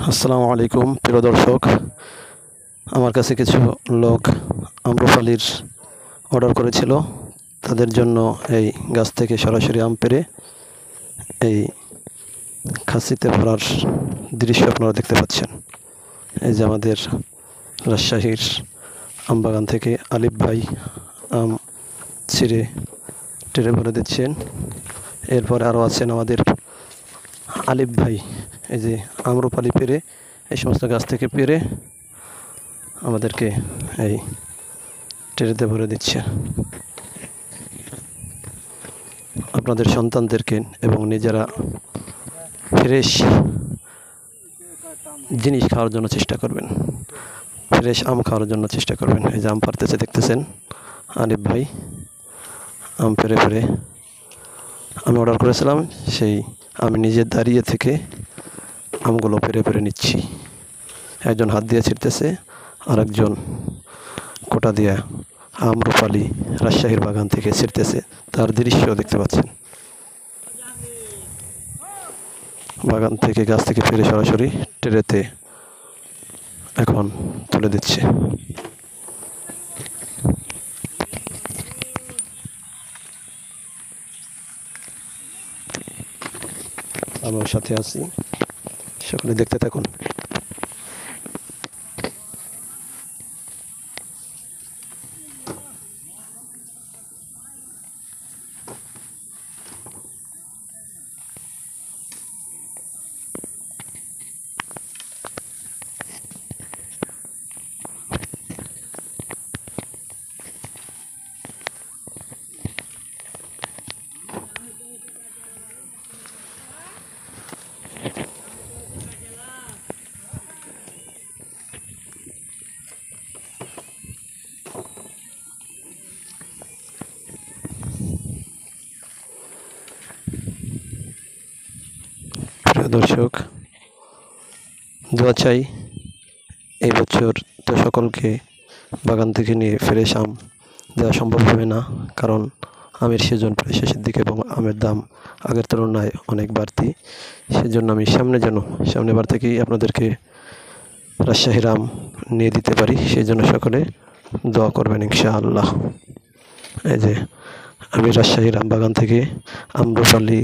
আসসালামু আলাইকুম প্রিয় দর্শক, আমার কাছে কিছু লোক আম্রপালির অর্ডার করেছিল। তাদের জন্য এই গাছ থেকে সরাসরি আম পেড়ে এই খাসিতে ভরার দৃশ্য আপনারা দেখতে পাচ্ছেন। এই যে আমাদের রাজশাহীর আমবাগান থেকে আলিফ ভাই আম ছিঁড়ে টেরে ভরে দিচ্ছেন। এরপরে আরও আছেন আমাদের আলিফ ভাই, এই যে আম্রপালি পেড়ে এই সমস্ত গাছ থেকে পেড়ে আমাদেরকে এই ট্রেতে ভরে দিচ্ছে। আপনাদের সন্তানদেরকে এবং নিজেরা ফ্রেশ জিনিস খাওয়ার জন্য চেষ্টা করবেন, ফ্রেশ আম খাওয়ার জন্য চেষ্টা করবেন। এই যে আম পাড়তেছে দেখতেছেন আলিফ ভাই, আম পেড়ে পেড়ে আমি অর্ডার করেছিলাম, সেই আমি নিজে দাঁড়িয়ে থেকে আমগুলো পেড়ে পেড়ে নিচ্ছি। একজন হাত দিয়ে ছিঁড়তেছে, আরেকজন কোটা দিয়ে আম্রপালি রাজশাহীর বাগান থেকে ছিঁড়তেছে, তার দৃশ্য দেখতে পাচ্ছেন। বাগান থেকে গাছ থেকে পেড়ে সরাসরি ট্রেতে এখন তুলে দিচ্ছে। আমার সাথে আছি, সকলে দেখতে থাকুন। প্রিয় দর্শক, দোয়া চাই এই বছর তো সকলকে বাগান থেকে নিয়ে ফ্রেশ আম দেওয়া সম্ভব হবে না, কারণ আমের সিজন প্রায় শেষের দিকে এবং আমের দাম আগের তুলনায় অনেক বাড়তি। সেজন্য আমি সামনেবার থেকেই আপনাদেরকে রাজশাহীর আম নিয়ে দিতে পারি, সেই জন্য সকলে দোয়া করবেন ইনশাআল্লাহ। এই যে আমি রাজশাহীর আম বাগান থেকে আম্রপালি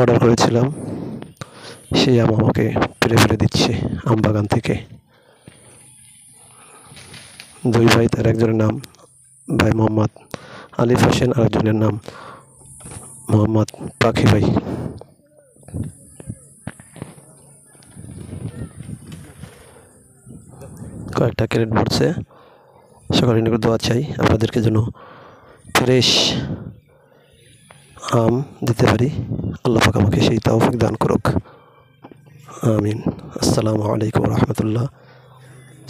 অর্ডার করেছিলাম, সেই আম আমাকে পেড়ে পেড়ে দিচ্ছে আম বাগান থেকে। দুই ভাই, তার একজনের নাম ভাই মোহাম্মদ আলিফ হোসেন, আরেকজনের নাম মোহাম্মদ পাখি ভাই। কয়েকটা ক্যারেট ভরছে। সকালে নিকট দোয়া চাই আপনাদেরকে যেন ফ্রেশ আম দিতে পারি, আল্লাহ পাক আমাকে সেই তৌফিক দান করুক, আমিন। আসসালামু আলাইকুম রহমতুল্লাহ।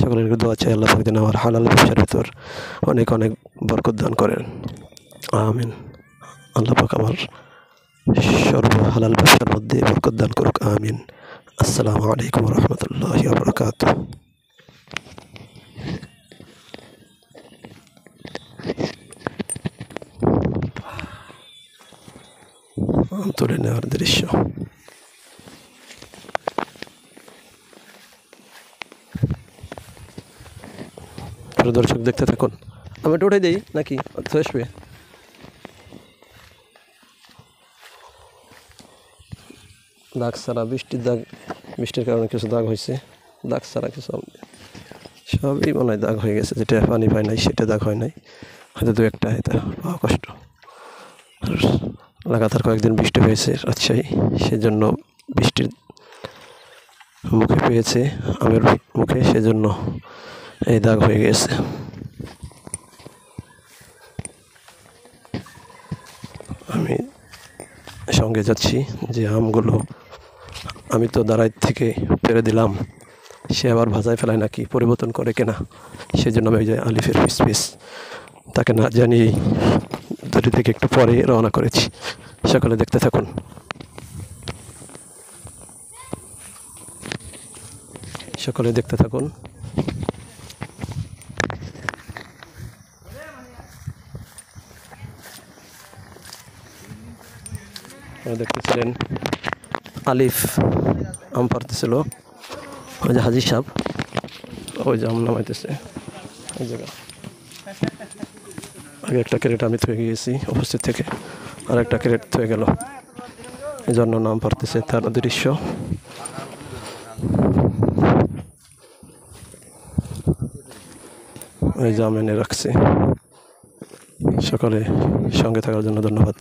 সকলের দোয়া চাই আল্লাহ পাক যেন আমার হালাল ব্যবসার ভিতর অনেক অনেক বরকত দান করেন, আমিন। আল্লাহ পাক আমার সর্ব হালাল ব্যবসার মধ্যে বরকত দান করুক, আমিন। আসসালামু আলাইকুম রহমতুল্লাহি ওয়া বারাকাতুহু। তুলে নেওয়ার দৃশ্য। দর্শক দেখতে থাকুন। আমি এটা উঠে দিই নাকি আসবে? দাগ ছাড়া, বৃষ্টির কারণে কিছু দাগ হয়েছে, দাগ ছাড়া কিছু সবই মনে হয় দাগ হয়ে গেছে। যেটা পানি পায় নাই সেটা দাগ হয় নাই, হয়তো দু একটা এটা পাওয়া কষ্ট। লাগাতার কয়েকদিন বৃষ্টি হয়েছে রাজশাহী, সেজন্য বৃষ্টির মুখে পেয়েছে আমের মুখে, সেজন্য এই দাগ হয়ে গেছে। আমি সঙ্গে যাচ্ছি যে আমগুলো আমি তো দাঁড়াই থেকে পেরে দিলাম, সে আবার ভাজায় ফেলায় নাকি পরিবর্তন করে কেনা, সেজন্য আমি যে আলিফের পিস তাকে না জানিয়েই দড়ি থেকে একটু পরে রওনা করেছি। সকলে দেখতে থাকুন। সকলে দেখতে থাকুন। দেখতেছিলেন আলিফ আম পারতেছিল। ওই যে হাজি সাহেব, ওই যে আম নামাইতেছে ওই জায়গা। আগে একটা ক্যারেট আমি থয়ে গিয়েছি উপস্থিত থেকে, আর একটা ক্যারেট থয়ে গেল, এই জন্য নাম পারতেছে তার দৃশ্য। এই যে আম এনে রাখছি। সকলে সঙ্গে থাকার জন্য ধন্যবাদ।